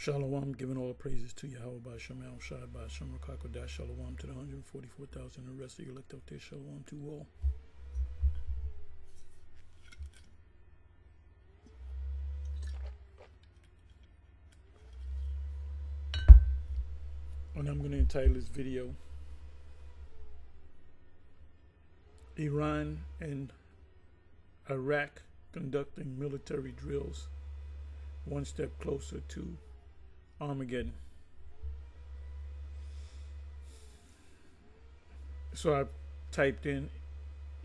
Shalom, giving all praises to Yahweh by Shemal, Shai by Shem Rakakodash, Shalom to the 144,000 and the rest of you elect out there, Shalom to all. And I'm going to entitle this video, Iran and Iraq conducting military drills, one step closer to Armageddon. So I typed in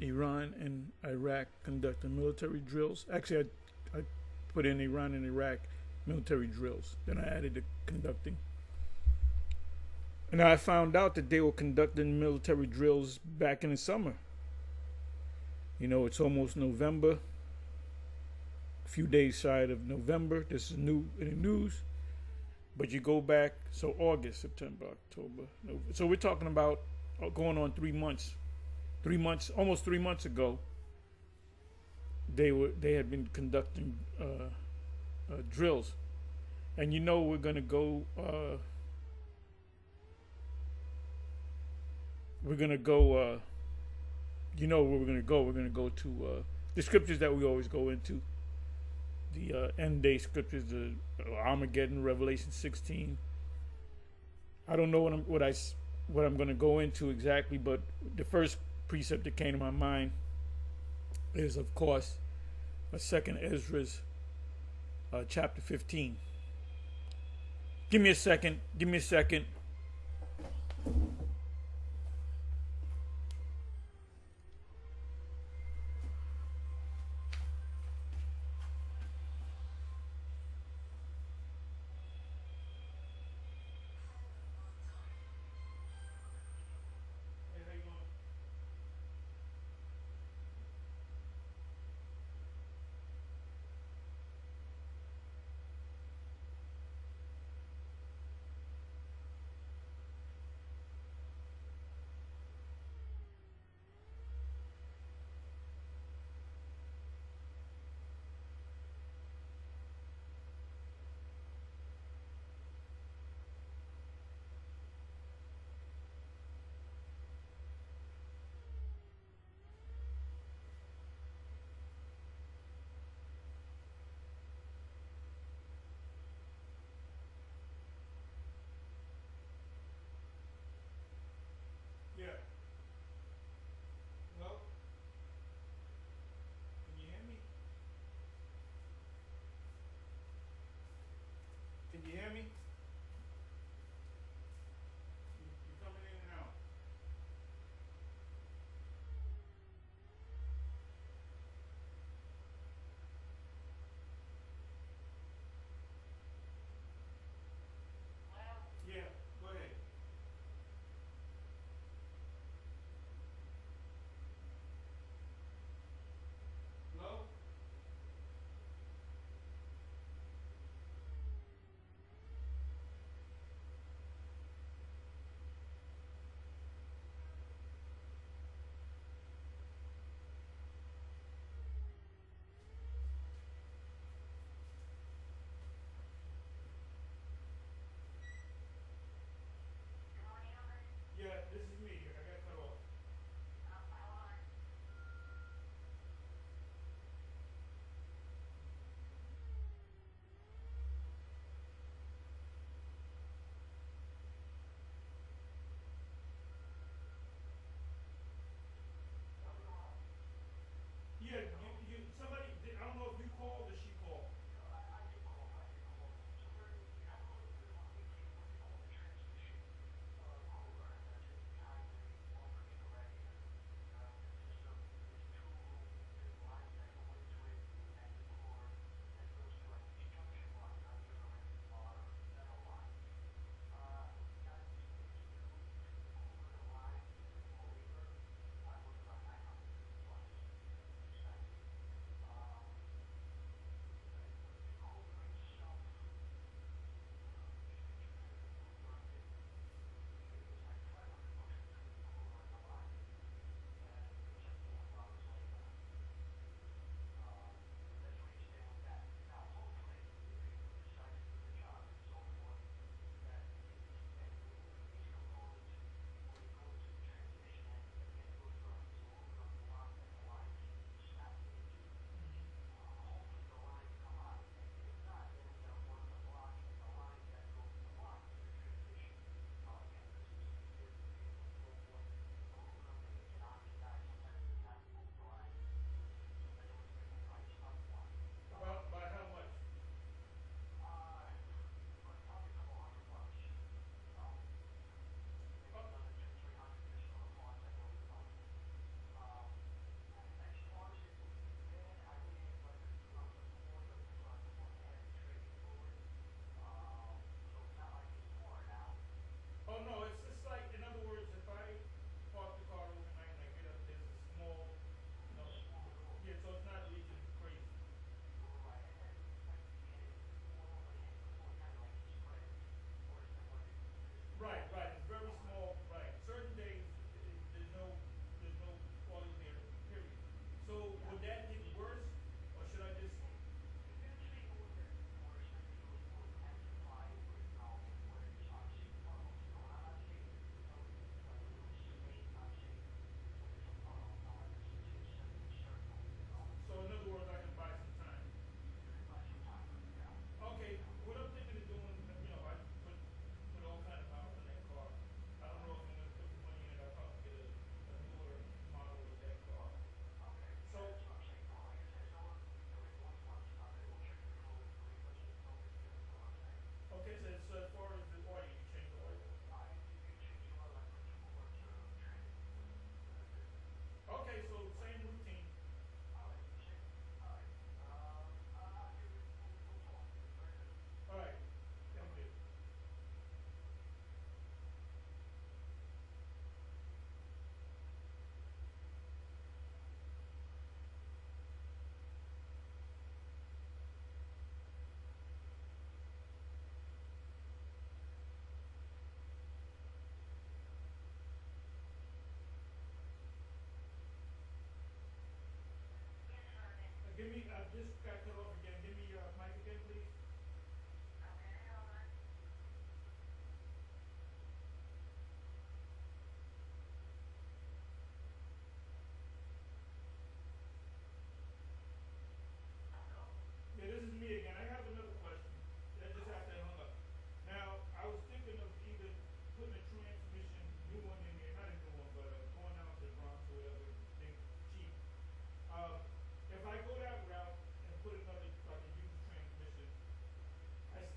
Iran and Iraq conducting military drills. Actually, I put in Iran and Iraq military drills. Then I added the conducting. And I found out that they were conducting military drills back in the summer. You know, it's almost November. A few days shy of November. This is new in the news. But you go back, so August, September, October, November. So we're talking about going on 3 months. 3 months, almost 3 months ago, they had been conducting drills. And you know we're gonna go you know where we're gonna go. We're gonna go to the scriptures that we always go into. The end day scriptures, the Armageddon, Revelation 16. I don't know what I'm going to go into exactly, but the first precept that came to my mind is, of course, a second Ezra's chapter 15. Give me a second. Yeah. Hello? Can you hear me? Can you hear me? You're coming in and out. Yeah, go ahead. Hello?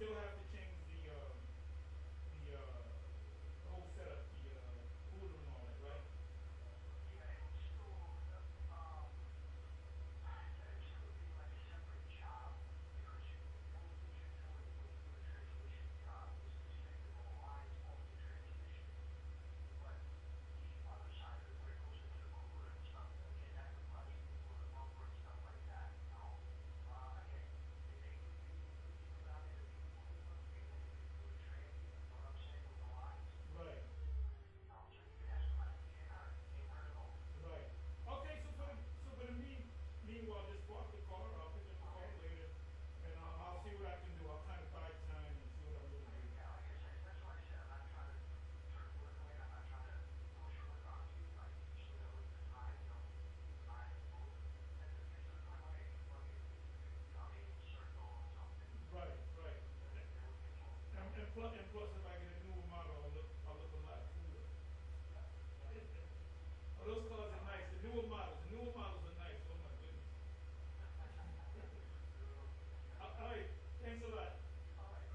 still have to change the whole setup, the cooler and all that, right? Right. Right. Okay, meanwhile, just park the car. I'll pick up the car later, and I'll see what I can do. I'll kind of buy time and see what I'm gonna do. Right, right. And plus, if I get a newer model, I'll look a lot cooler. Oh, those cars are nice. The newer models are nice. Oh my goodness. All right. Thanks a lot. All right.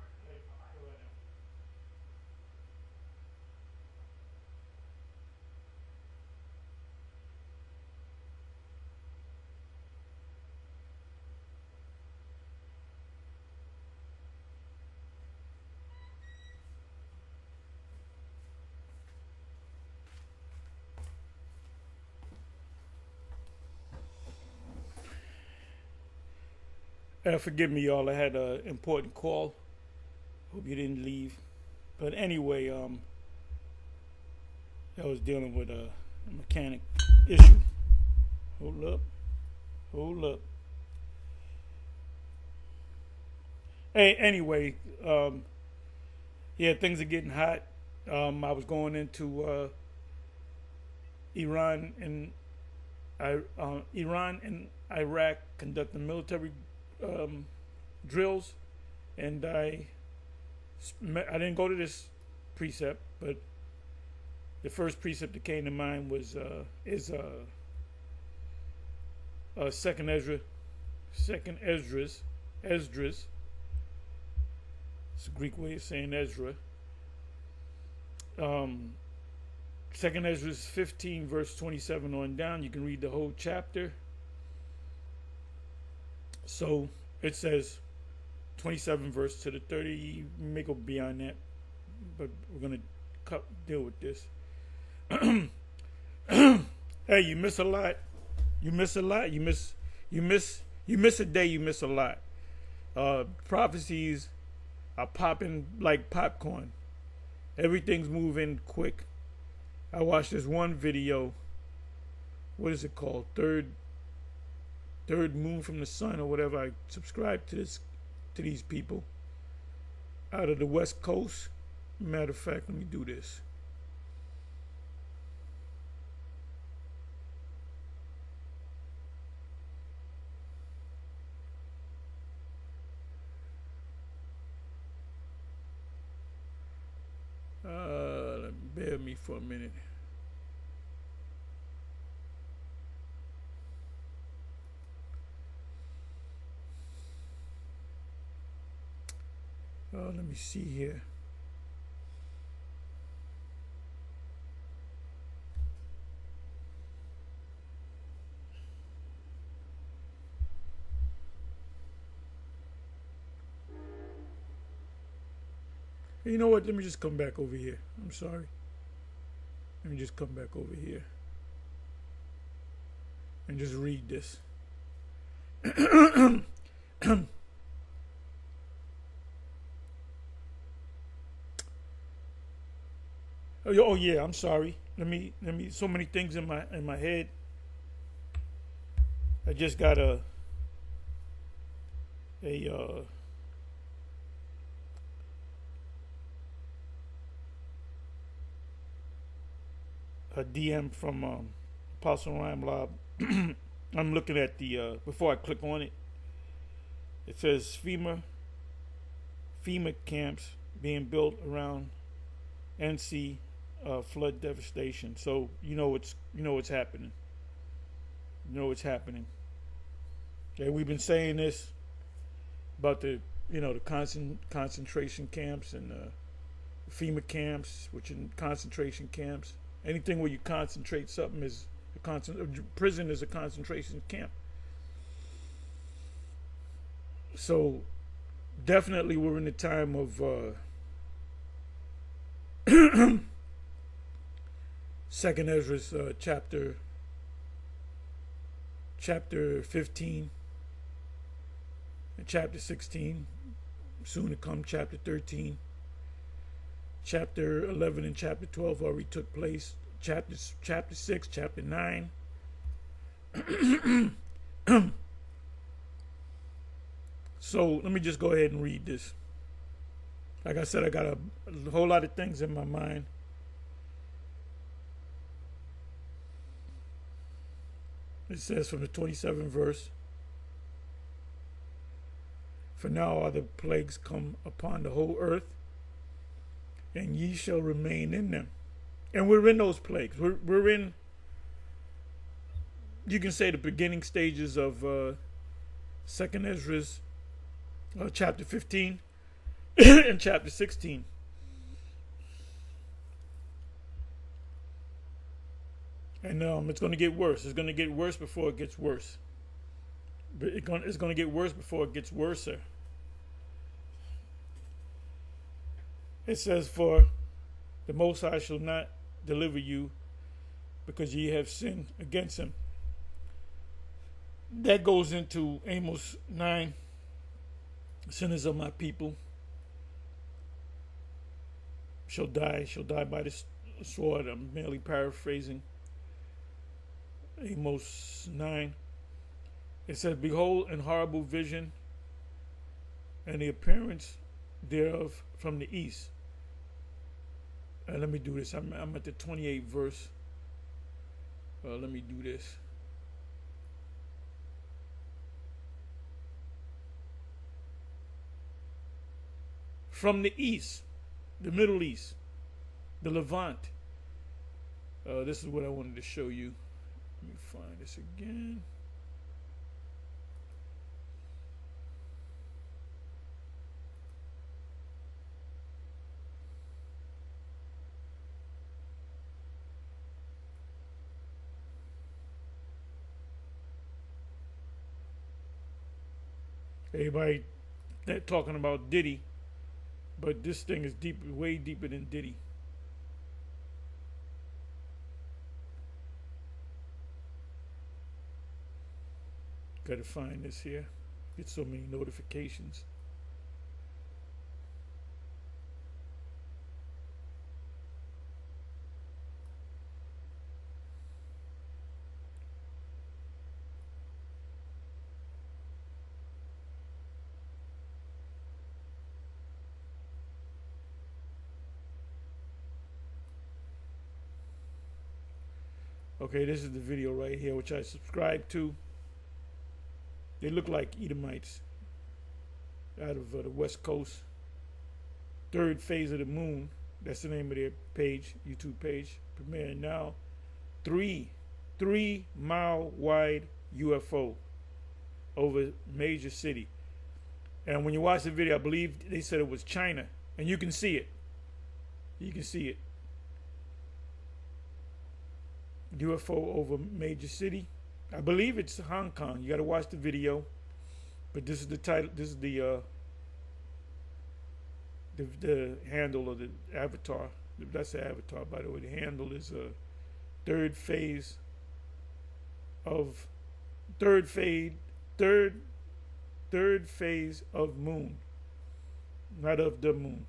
Bye now. Forgive me, y'all. I had an important call. Hope you didn't leave. But anyway, I was dealing with a mechanic issue. Hold up. Hold up. Hey, anyway, yeah, things are getting hot. I was going into Iran and Iran and Iraq conducting military drills, and I didn't go to this precept, but the first precept that came to mind was second Esdras. It's a Greek way of saying Ezra. Second Esdras 15, verse 27 on down. You can read the whole chapter. So it says 27 verse to the 30. You may go beyond that, but we're gonna deal with this. Hey, you miss a lot. You miss a lot. You miss a day. You miss a lot. Prophecies are popping like popcorn. Everything's moving quick. I watched this one video. What is it called? Third moon from the sun or whatever. I subscribe to these people out of the West Coast. Matter of fact, let me do this. Bear me for a minute. Let me see here. You know what? Let me just come back over here. I'm sorry. Let me just come back over here and just read this. Oh yeah, I'm sorry. Let me. So many things in my head. I just got a DM from Apostle Rhyme Lob. I'm looking at the before I click on it. It says FEMA camps being built around NC flood devastation. So you know what's happening. You know what's happening. Okay, we've been saying this about the the concentration camps and FEMA camps, which in concentration camps, anything where you concentrate something is prison is a concentration camp. So definitely we're in the time of Second Ezra's chapter 15 and chapter 16, soon to come chapter 13. Chapter 11 and chapter 12 already took place. Chapter 6, chapter 9. So let me just go ahead and read this. Like I said, I got a whole lot of things in my mind. It says from the 27th verse, "For now are the plagues come upon the whole earth, and ye shall remain in them." And we're in those plagues. We're in, you can say, the beginning stages of Second Ezra's chapter 15 and chapter 16. And it's going to get worse. It's going to get worse before it gets worse. But it's going to get worse before it gets worser. It says, "For the Most High shall not deliver you, because ye have sinned against him." That goes into Amos 9. "Sinners of my people shall die by the sword." I'm merely paraphrasing Amos 9. It says, "Behold, an horrible vision, and the appearance thereof from the east." Let me do this. I'm at the 28th verse. Let me do this. From the east, the Middle East, the Levant. This is what I wanted to show you. Let me find this again. Everybody talking about Diddy, but this thing is deep, way deeper than Diddy. Got to find this here. Get so many notifications. Okay, this is the video right here, which I subscribe to. They look like Edomites out of the West Coast. Third phase of the moon. That's the name of their page, YouTube page. Premiering now. 3-mile wide UFO over major city. And when you watch the video, I believe they said it was China. And you can see it. You can see it. UFO over major city. I believe it's Hong Kong. You got to watch the video. But this is the title. This is the handle of the avatar. That's the avatar, by the way. The handle is third phase of moon, not of the moon.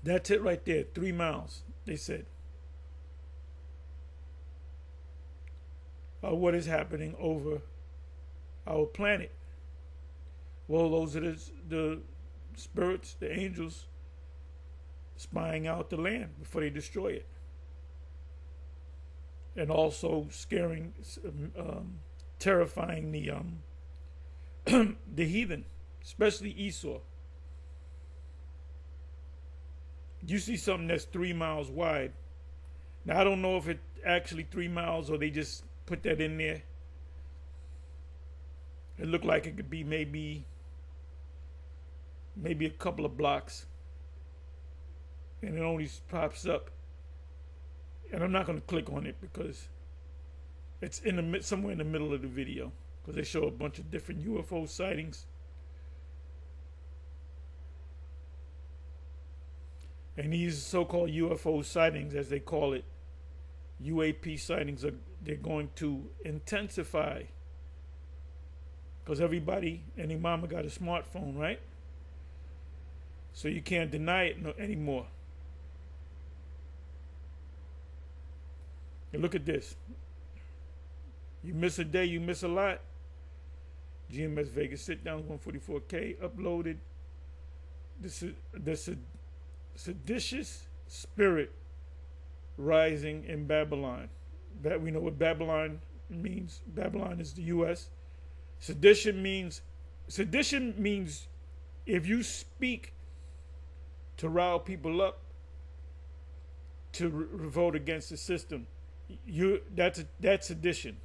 That's it right there. 3 miles. They said. What is happening over our planet? Well, those are the spirits, the angels, spying out the land before they destroy it, and also scaring, terrifying the the heathen, especially Esau. You see something that's 3 miles wide. Now I don't know if it actually 3 miles or they just put that in there. It looked like it could be maybe maybe a couple of blocks, and it only pops up. And I'm not going to click on it because it's somewhere in the middle of the video, because they show a bunch of different UFO sightings. And these so-called UFO sightings, as they call it, UAP sightings, they're going to intensify, because everybody and their mama got a smartphone, right? So you can't deny it anymore. And look at this. You miss a day, you miss a lot. GMS Vegas sit down 144K uploaded. The seditious spirit rising in Babylon. That we know what Babylon means. Babylon is the U.S. Sedition means if you speak to rile people up to revolt against the system, that's sedition.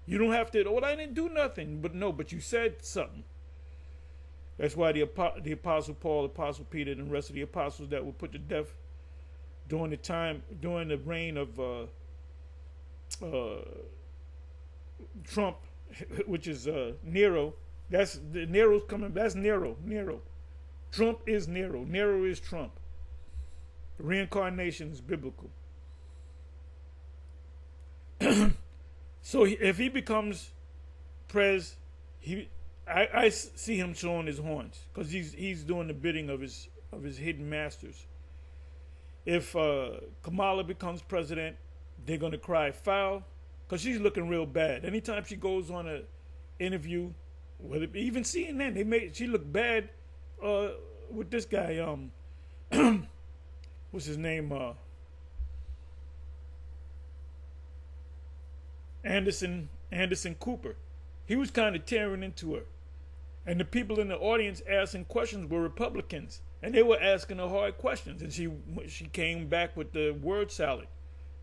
You don't have to, well, I didn't do nothing, but you said something. That's why the Apostle Paul, Apostle Peter, and the rest of the apostles that were put to death during the reign of Trump, which is Nero. Nero's coming. That's Nero. Trump is Nero. Nero is Trump. Reincarnation is biblical. So if he becomes pres, I see him showing his horns, because he's doing the bidding of his hidden masters. If Kamala becomes president, they're gonna cry foul, because she's looking real bad. Anytime she goes on an interview, whether even CNN, she look bad with this guy. What's his name? Anderson Cooper. He was kind of tearing into her. And the people in the audience asking questions were Republicans. And they were asking her hard questions. And she came back with the word salad.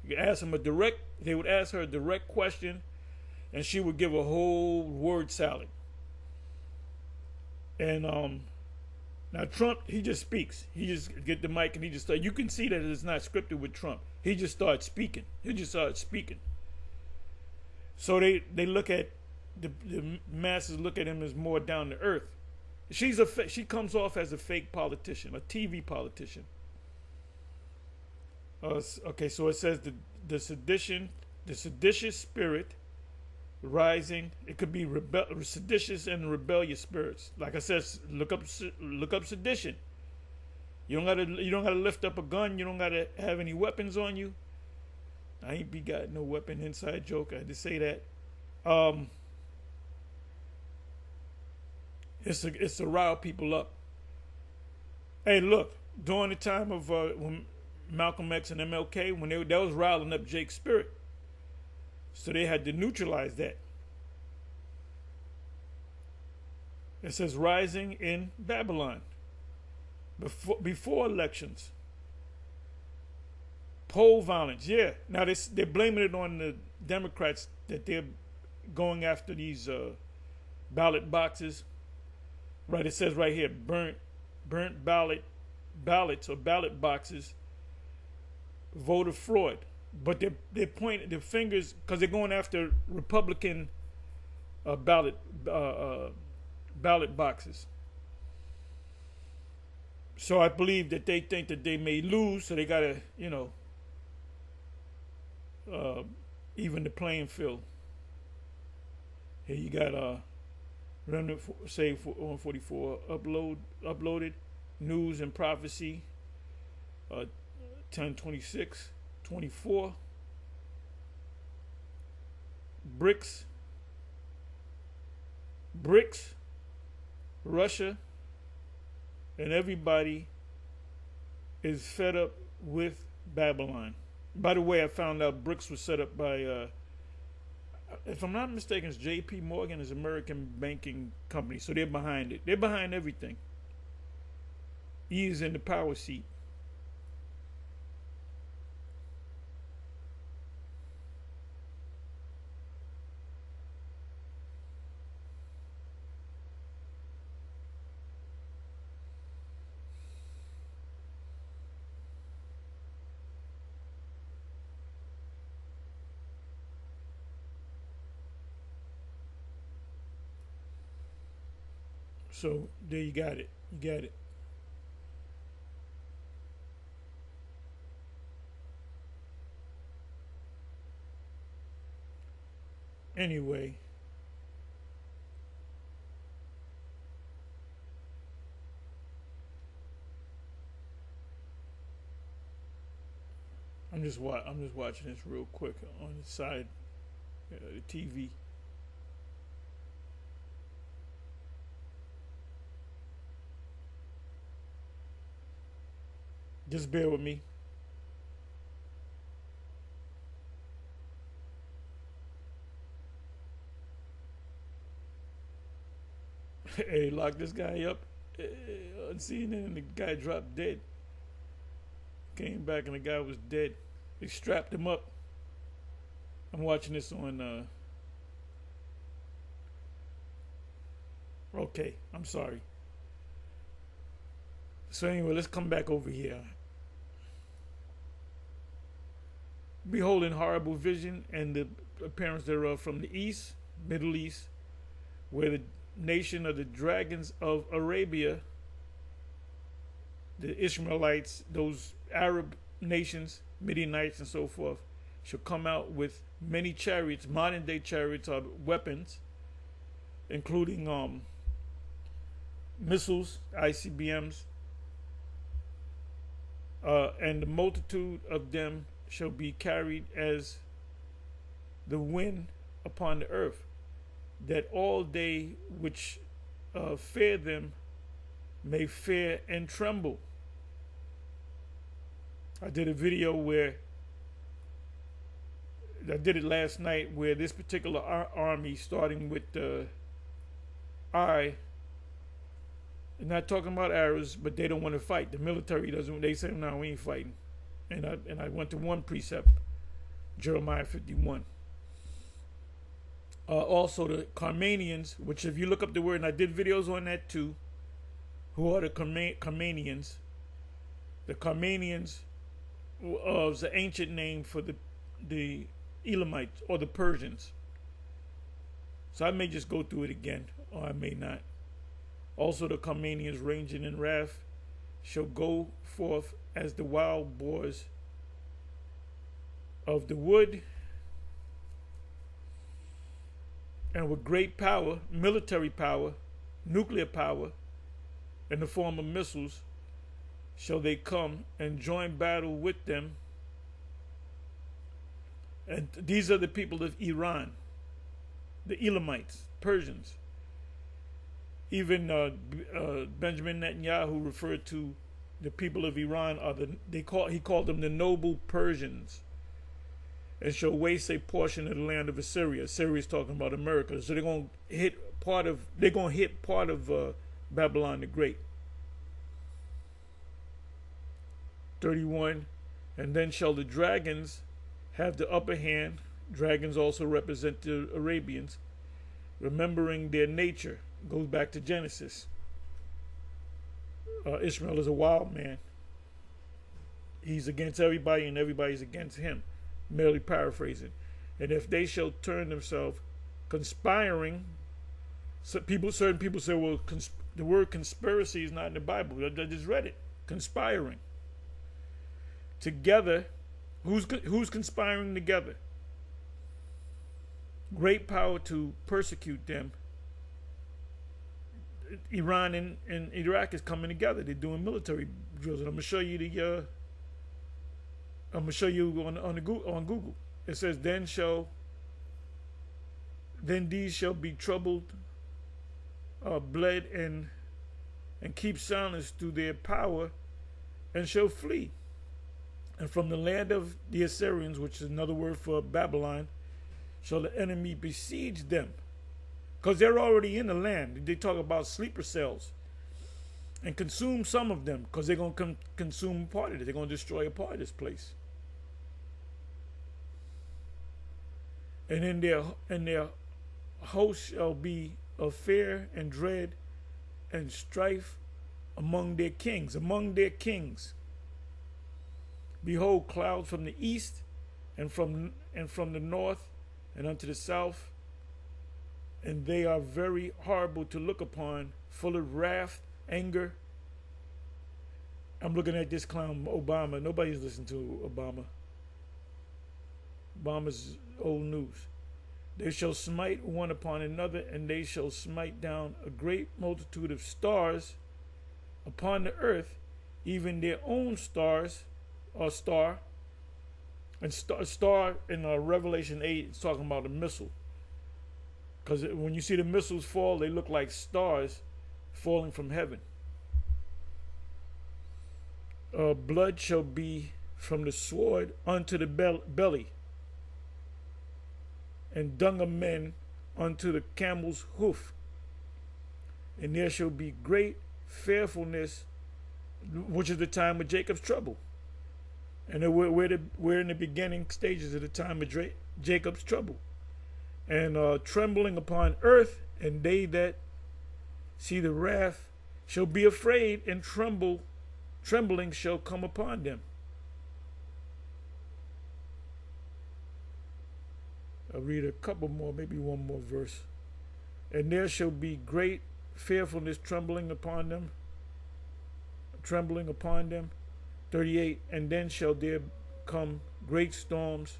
You ask them they would ask her a direct question, and she would give a whole word salad. And now Trump, he just speaks. He just get the mic and he just you can see that it's not scripted with Trump. He just starts speaking. So they look at the masses look at him as more down to earth. She comes off as a fake politician, a TV politician. Okay, so it says the seditious spirit rising. It could be seditious and rebellious spirits. Like I said, look up sedition. You don't gotta lift up a gun. You don't gotta have any weapons on you. I ain't got no weapon. Inside joke. I had to say that. It's to rile people up. Hey, look, during the time of when Malcolm X and MLK, when that was riling up Jake's spirit, so they had to neutralize that. It says rising in Babylon before elections. Poll violence, yeah. Now they're blaming it on the Democrats that they're going after these ballot boxes. Right, it says right here, burnt ballots or ballot boxes, voter fraud. But they're pointing their fingers because they're going after Republican ballot boxes. So I believe that they think that they may lose, so they gotta, even the playing field. Here you got Remnant Save 144 uploaded news and prophecy 10/26/24. BRICS, Russia, and everybody is fed up with Babylon. By the way, I found out BRICS was set up by if I'm not mistaken, it's J.P. Morgan, is American banking company. So they're behind it. They're behind everything. E is in the power seat. So there you got it. You got it. Anyway, I'm just watching this real quick on the side, the TV. Just bear with me. Hey, lock this guy up on CNN, and the guy dropped dead. Came back and the guy was dead. They strapped him up. I'm watching this on. Okay, I'm sorry. So anyway, let's come back over here. Beholding horrible vision and the appearance thereof from the east, Middle East, where the nation of the dragons of Arabia, the Ishmaelites, those Arab nations, Midianites and so forth, shall come out with many chariots. Modern day chariots are weapons, including missiles, ICBMs, and the multitude of them shall be carried as the wind upon the earth, that all they which fear them may fear and tremble. I did a video where I did it last night, where this particular army, starting with I, not talking about Arabs, but they don't want to fight. The military doesn't. They say, no, we ain't fighting. And I went to one precept, Jeremiah 51. Also the Carmanians, which if you look up the word, and I did videos on that too, who are the Carmanians. The Carmanians was the ancient name for the Elamites or the Persians. So I may just go through it again, or I may not. Also the Carmanians, ranging in wrath, shall go forth as the wild boars of the wood, and with great power, military power, nuclear power, in the form of missiles, shall they come and join battle with them. And these are the people of Iran, the Elamites, Persians. Even Benjamin Netanyahu referred to the people of Iran he called them the noble Persians, and shall waste a portion of the land of Assyria. Assyria is talking about America, so they're going to hit part of Babylon the Great. 31, and then shall the dragons have the upper hand. Dragons also represent the Arabians, remembering their nature. Goes back to Genesis. Ishmael is a wild man. He's against everybody and everybody's against him. Merely paraphrasing. And if they shall turn themselves conspiring, certain people say, well, the word conspiracy is not in the Bible. I just read it. Conspiring. Together, who's conspiring together? Great power to persecute them. Iran and Iraq is coming together. They're doing military drills, and I'm gonna show you on Google. It says, then these shall be troubled, bled, and keep silence through their power, and shall flee. And from the land of the Assyrians, which is another word for Babylon, shall the enemy besiege them. Because they're already in the land. They talk about sleeper cells. And consume some of them, because they're going to consume part of it. They're going to destroy a part of this place. And in their host shall be of fear and dread and strife among their kings. Among their kings. Behold, clouds from the east and from the north and unto the south, and they are very horrible to look upon full of wrath, anger. I'm looking at this clown, Obama. Nobody's listening to Obama. Obama's old news. They shall smite one upon another, and they shall smite down a great multitude of stars upon the earth, even their own stars, or star. And star in Revelation 8, it's talking about a missile. Because when you see the missiles fall, they look like stars falling from heaven. Blood shall be from the sword unto the belly, and dung of men unto the camel's hoof. And there shall be great fearfulness, which is the time of Jacob's trouble. And we're in the beginning stages of the time of Jacob's trouble. And trembling upon earth, and they that see the wrath shall be afraid, and trembling shall come upon them. I'll read a couple more, maybe one more verse. And there shall be great fearfulness, trembling upon them. 38, and then shall there come great storms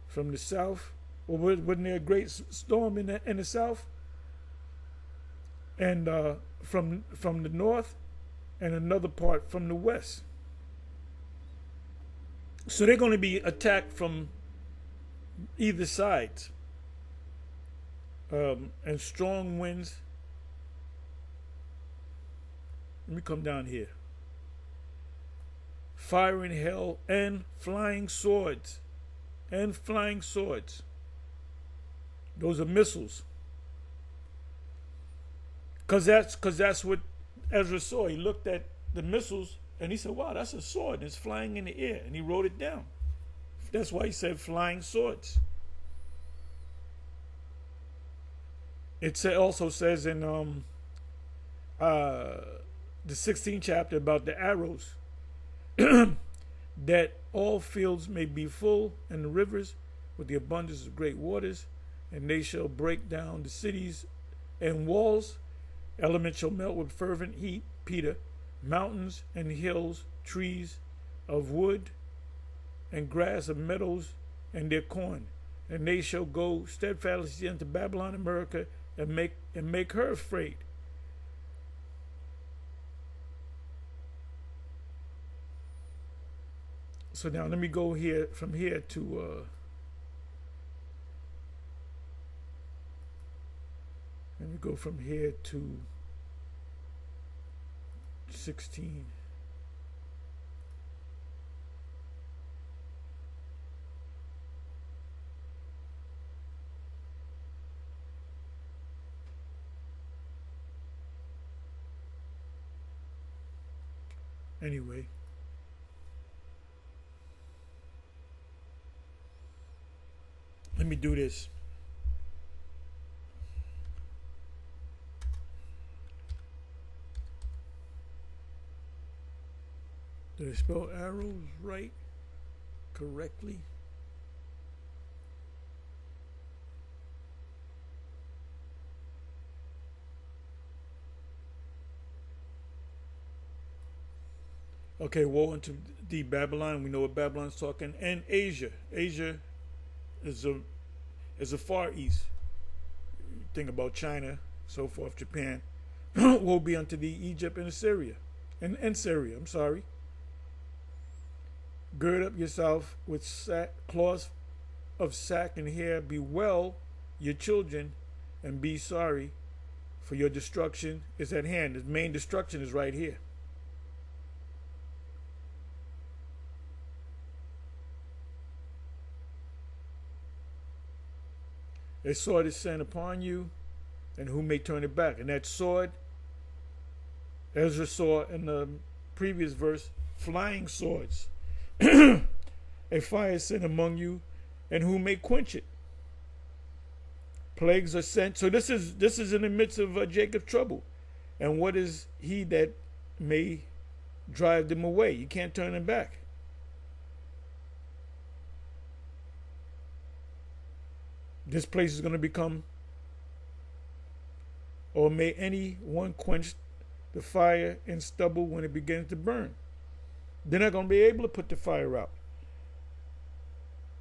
from the south. Well, wasn't there a great storm in the south? And from the north, and another part from the west. So they're going to be attacked from either side. And strong winds. Let me come down here. Fire and hail and flying swords. And flying swords. Those are missiles. Because that's what Ezra saw. He looked at the missiles and he said, wow, that's a sword. And it's flying in the air. And he wrote it down. That's why he said flying swords. It also says in the 16th chapter about the arrows, that all fields may be full, and the rivers with the abundance of great waters, and they shall break down the cities and walls. Elements shall melt with fervent heat, Peter, mountains and hills, trees of wood and grass of meadows, and their corn. And they shall go steadfastly into Babylon, America, and make her afraid. So now let me go from here to let me go from here to 16. Anyway, let me do this. Did I spell arrows right? Correctly? Okay, woe unto thee, Babylon. We know what Babylon's talking. And Asia. Asia is a Far East. Think about China, so forth, Japan. Woe be unto thee, Egypt and Assyria. And Syria, I'm sorry. Gird up yourself with cloths of sack and hair. Bewail your children and be sorry, for your destruction is at hand. The main destruction is right here. A sword is sent upon you, and who may turn it back? And that sword, Ezra saw in the previous verse, flying swords. A fire is sent among you, and who may quench it? Plagues are sent. So this is in the midst of Jacob's trouble. And what is he that may drive them away? You can't turn them back. This place is going to become or may any one quench the fire and stubble when it begins to burn. They're not going to be able to put the fire out.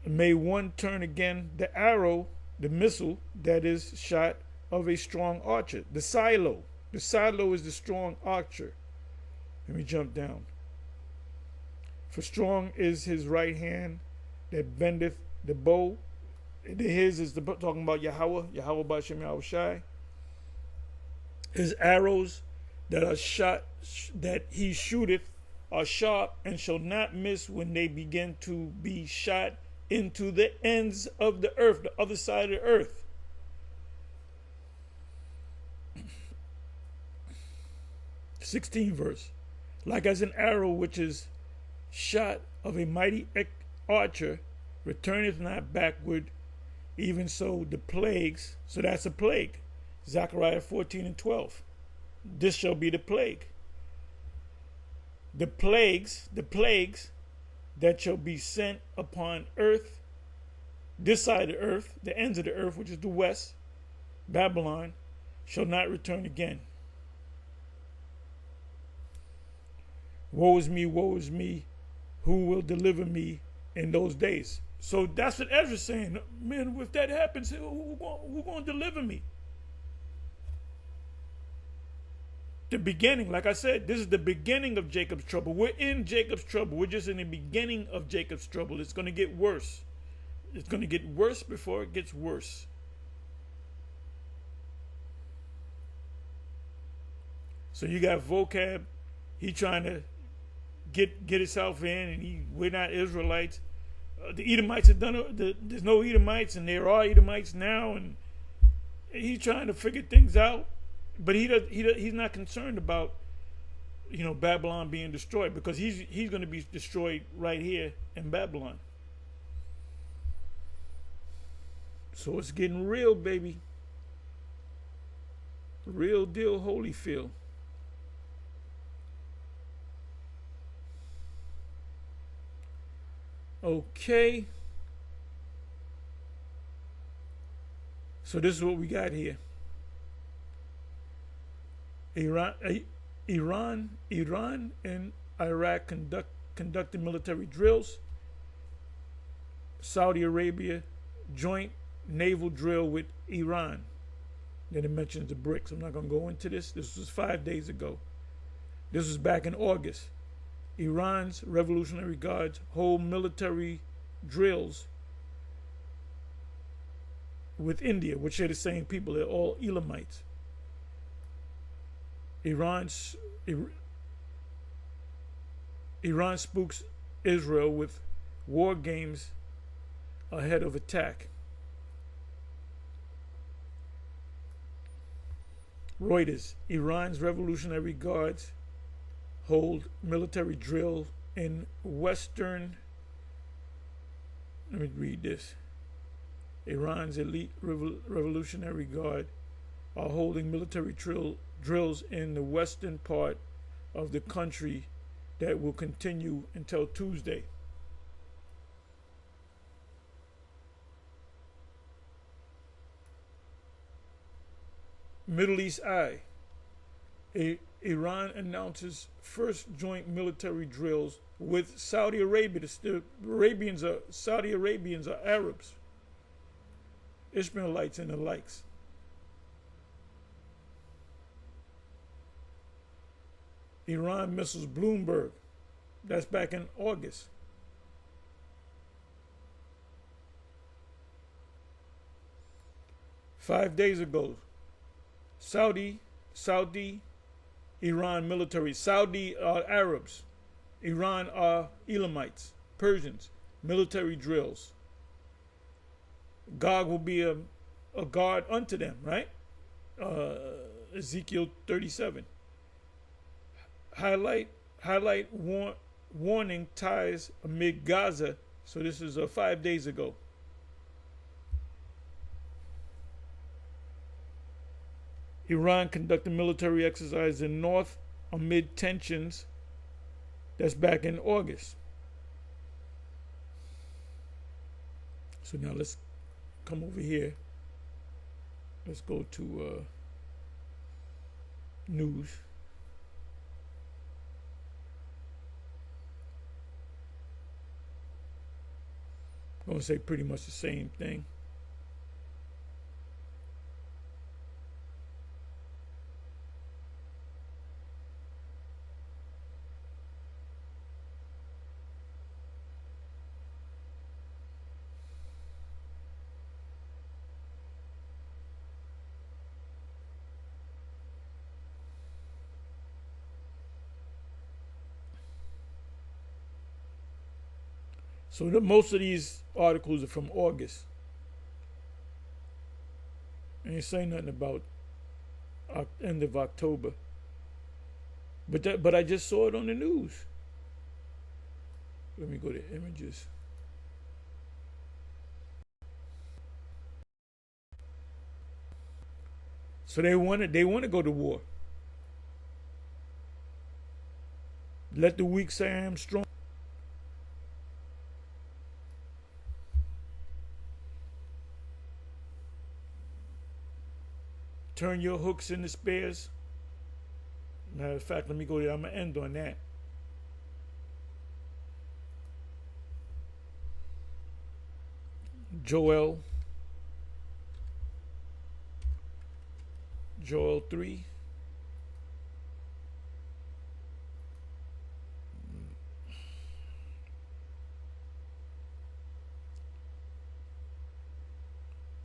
May one turn again the arrow, the missile that is shot of a strong archer. The silo. The silo is the strong archer. Let me jump down. For strong is his right hand that bendeth the bow. His is talking about Yahweh B'Shem Yahweh Shai. His arrows that are shot, that he shooteth, are sharp and shall not miss when they begin to be shot into the ends of the earth, the other side of the earth. '16th verse. Like as an arrow which is shot of a mighty archer returneth not backward, even so the plagues, so that's a plague. Zechariah 14:12. This shall be the plague. The plagues that shall be sent upon earth, this side of the earth, the ends of the earth, which is the west, Babylon, shall not return again. Woe is me, who will deliver me in those days? So that's what Ezra's saying. Man, if that happens, who going to deliver me? The beginning, like I said, this is the beginning of Jacob's trouble. We're in Jacob's trouble. We're just in the beginning of Jacob's trouble. It's going to get worse. It's going to get worse before it gets worse. So you got vocab. He trying to get himself in, and we're not Israelites. The Edomites have done it. There's no Edomites, and there are Edomites now, and he's trying to figure things out. But he's not concerned about, Babylon being destroyed, because he's going to be destroyed right here in Babylon. So it's getting real, baby. Real deal, Holyfield. Okay. So this is what we got here. Iran and Iraq conducted military drills. Saudi Arabia joint naval drill with Iran. Then it mentions the BRICS. I'm not going to go into this. This was 5 days ago. This was back in August. Iran's Revolutionary Guards hold military drills with India, which are the same people. They're all Elamites. Iran spooks Israel with war games ahead of attack. Reuters. Iran's Revolutionary Guards hold military drill in Western. Let me read this. Iran's elite Revolutionary Guard are holding military drills in the western part of the country that will continue until Tuesday. Middle East Eye. Iran announces first joint military drills with Saudi Arabia. Saudi Arabians are Arabs, Ishmaelites and the likes. Iran missiles Bloomberg. That's back in August. Five days ago, Saudi, Iran military. Saudi are Arabs. Iran are Elamites, Persians. Military drills. God will be a guard unto them, right? Ezekiel 37. Highlight warning ties amid Gaza. So this is 5 days ago. Iran conducted military exercise in north amid tensions. That's back in August. So now let's come over here. Let's go to news. I'm going to say pretty much the same thing. So most of these articles are from August. And they say nothing about end of October. But I just saw it on the news. Let me go to images. So they want to go to war. Let the weak say I am strong. Turn your hooks into spears. Matter of fact, let me go there. I'm going to end on that. Joel 3.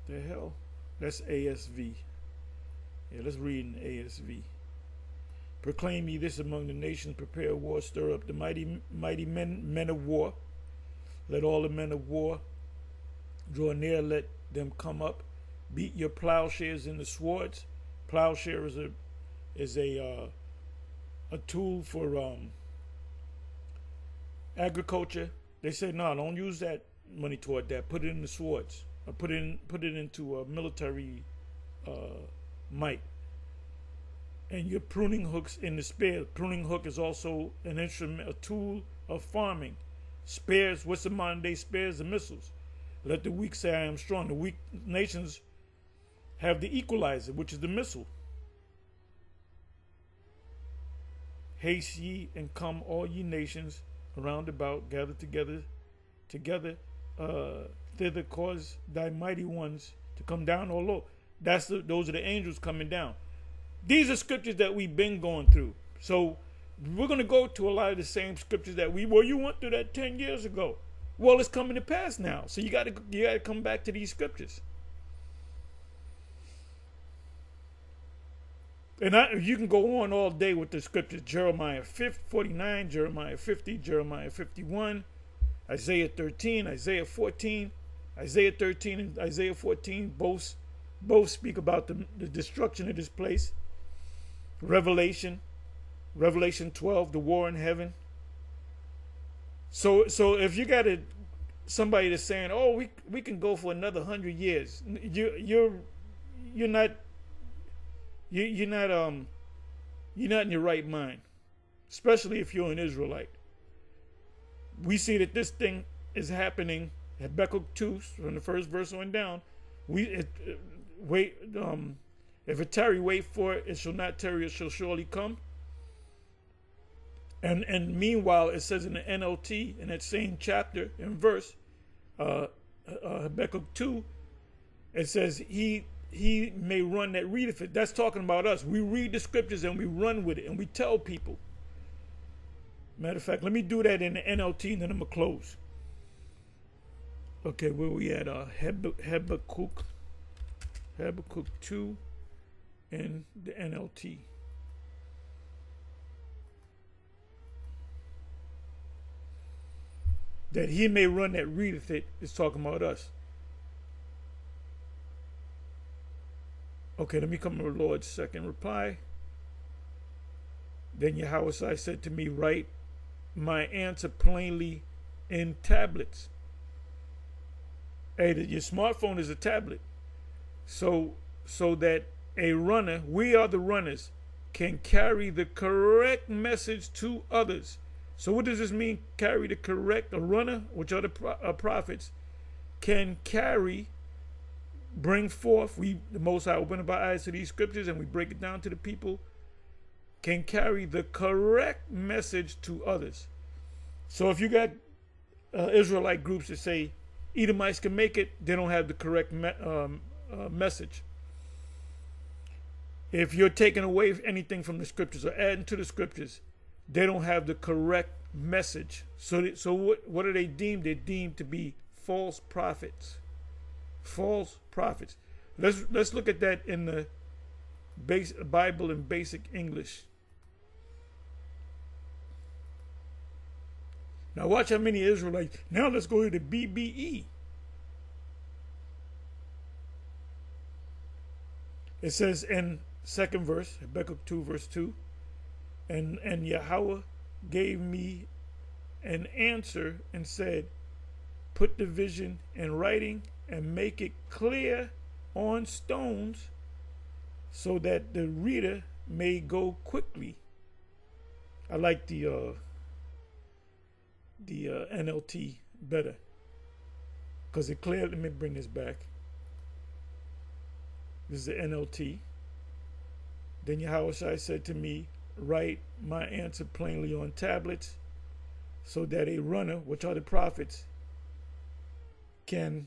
The hell? That's ASV. Yeah, let's read in ASV. Proclaim ye this among the nations, prepare war, stir up the mighty men of war. Let all the men of war draw near, let them come up. Beat your plowshares into swords. Plowshare is a tool for agriculture. They say no, don't use that money toward that. Put it in the swords. Or put it into a military might. And your pruning hooks in the spear. Pruning hook is also an instrument, a tool of farming. Spears, what's the modern day spears? The missiles. Let the weak say I am strong. The weak nations have the equalizer, which is the missile. Haste ye and come, all ye nations around about, gather together, thither cause thy mighty ones to come down, O Lord. Those are the angels coming down. These are scriptures that we've been going through. So we're going to go to a lot of the same scriptures that you went through that 10 years ago. Well, it's coming to pass now. So you got to come back to these scriptures. And you can go on all day with the scriptures. Jeremiah 49, Jeremiah 50, Jeremiah 51, Isaiah 13, Isaiah 14. Isaiah 13 and Isaiah 14 both speak about the destruction of this place. Revelation 12, the war in heaven. So if you got somebody that's saying, "Oh, we can go for another 100 years," you're not in your right mind, especially if you're an Israelite. We see that this thing is happening. Habakkuk 2, from the first verse on down. If it tarry, wait for it. It shall not tarry. It shall surely come. And meanwhile, it says in the NLT, in that same chapter and verse, Habakkuk 2, it says, he may run that readeth it. That's talking about us. We read the scriptures and we run with it and we tell people. Matter of fact, let me do that in the NLT and then I'm going to close. Okay, where we at? Habakkuk 2 in the NLT. That he may run that readeth it is talking about us. Okay, let me come to the Lord's second reply. Then Yahweh said to me, write my answer plainly in tablets. Hey, your smartphone is a tablet. So that a runner, we are the runners, can carry the correct message to others. So what does this mean? Carry the correct, a runner, which are the prophets, can carry, bring forth. The Most High open up our eyes to these scriptures and we break it down to the people. can carry the correct message to others. So if you got Israelite groups that say Edomites can make it, they don't have the correct message. If you're taking away anything from the scriptures or adding to the scriptures, they don't have the correct message. So what are they deemed? They're deemed to be false prophets. False prophets. Let's look at that in the Bible in basic English. Now watch how many Israelites. Now let's go to the BBE. It says in second verse, Habakkuk 2 verse 2, and Yahweh gave me an answer and said, put the vision in writing and make it clear on stones so that the reader may go quickly. I like the NLT better because it clearly, let me bring this back. This is the NLT. Then Yahushua said to me, write my answer plainly on tablets so that a runner, which are the prophets, can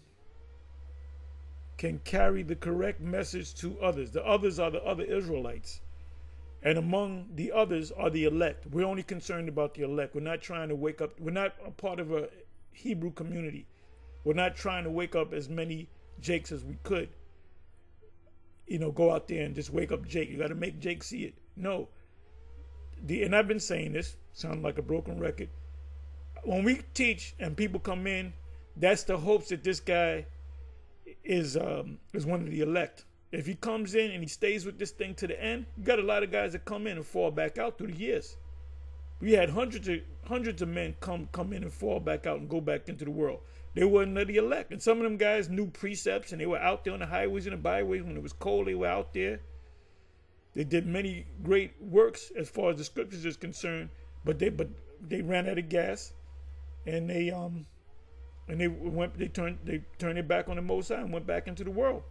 carry the correct message to others. The others are the other Israelites. And among the others are the elect. We're only concerned about the elect. We're not trying to wake up. We're not a part of a Hebrew community. We're not trying to wake up as many Jakes as we could. You know, go out there and just wake up Jake. You got to make Jake see it. No. And I've been saying this, sound like a broken record. When we teach and people come in, that's the hopes that this guy is one of the elect. If he comes in and he stays with this thing to the end, you got a lot of guys that come in and fall back out through the years. We had hundreds of men come in and fall back out and go back into the world. They weren't the elect. And some of them guys knew precepts and they were out there on the highways and the byways. When it was cold, they were out there. They did many great works as far as the scriptures is concerned, but they ran out of gas, and they turned their back on the Most High and went back into the world.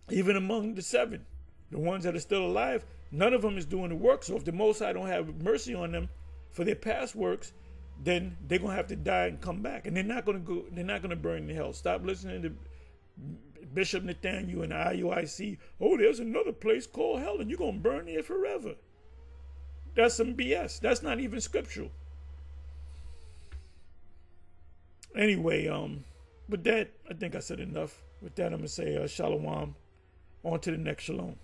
Even among the seven, the ones that are still alive, none of them is doing the work. So if the Most High don't have mercy on them for their past works, then they're gonna have to die and come back, and they're not gonna burn in hell. Stop listening to Bishop Nathaniel and the IUIC. Oh, there's another place called hell, and you're gonna burn there forever. That's some BS. That's not even scriptural. Anyway, with that, I think I said enough. With that, I'm gonna say shalom. On to the next shalom.